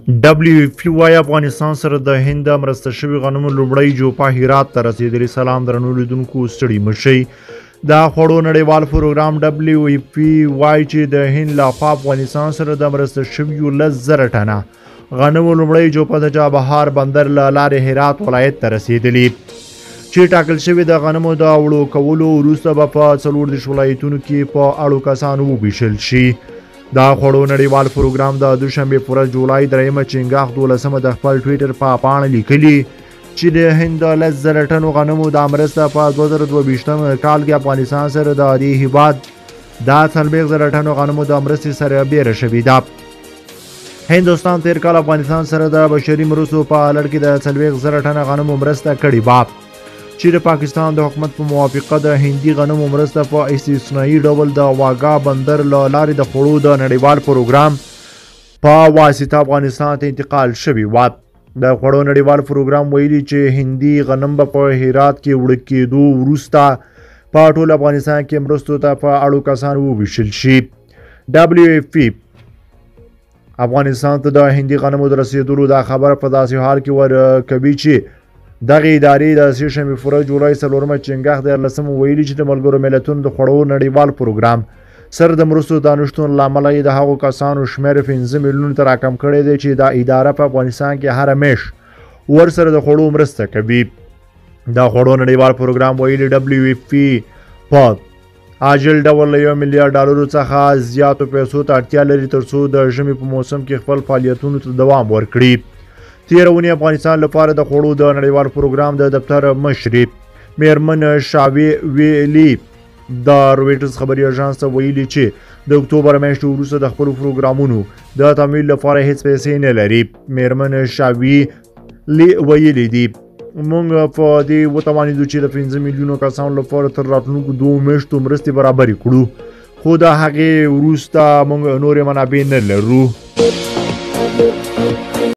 WFP وايي افغانستان سره د هند مرسته شوي غنمو لومړی جوپه هرات ته رسیدلی. سلام درنو لیدونکو، ستړي مشئ. دا خوړو نړیوال پروګرام WFP وايي چې د هند له خوا افغانستان سره د مرسته شویو 10,000 ټنه غنمو لومړی جوپه د چابهار بندر له لارې هرات ولایت ته رسیدلی، چې ټاکل شوي د غنمو د وړو کولو وروسته به په 14 ولایتونو کې په اړو کسانو وویشل شي. دا خوړو نړیوال پروګرام د دوشنبې پر جولای 3 چنګاښ 12 د خپل ټویټر په پاڼه لیکلي چې د هند 10,000 ټنو غنمو د مرسته په 2022 کال کې افغانستان سره د دې هیواد د 40,000 ټنو غنمو د مرستې سره بیره شوې ده. هندوستان تیر کال افغانستان سره د بشري مرستو په لړ کې د 40,000 ټنه غنمو مرسته کړې وه، چې د پاکستان د حکومت په موافقه د هندي غنمو مرسته په استثنایي ډول د واګا بندر له لارې د خوړو د نړیوال پروګرام په واسطه افغانستان ته انتقال شوي وه. د خوړو نړیوال پروګرام ویلي چې هندي غنم به په هرات کې وړه کېدو وروسته په ټول افغانستان کې مرستو ته په اړو کسان وویشل شي. WFP افغانستان ته د هندي غنمو د رسیدلو دا خبره په داسې حال کې ورکوي چې دغه ادارې د سهشنبې پر جولای 4 چنګاښ 13 ویلي چې د ملګرو ملتونو د خوړو نړیوال پروګرام سره د مرستو د نشتون له امله یې د هغو کسانو شمېر 15 میلیونو ته راکم کړی دی چې دا اداره په افغانستان کې هره میاشت ورسره د خوړو مرسته کوي. د خوړو نړیوال پروګرام ویلي WFP په عاجل ډول له $1 میلیارډ څخه زیاتو پیسو ته اړتیا لري ترڅو د ژمي په موسم کې خپل فعالیتونو ته دوام ورکړي. تېره اونۍ افغانستان لپاره د خوړو د نړیوال پروګرام د دفتر مشري میرمن شاوي ویلي د رویټرز خبري اژانس ته ویلي چې د اکتوبر میاشتې وروسته د خپلو پروګرامونو د تمویل لپاره هیڅ پیسې نه لري. میرمن شاوي ویلي دي موږ په دې وتوانېدو چې د 15 میلیونو کسانو لپاره تر راتلونکو 2 میاشتو مرستې برابرې کړو، خو د هغې وروسته موږ نورې منابع نه لرو.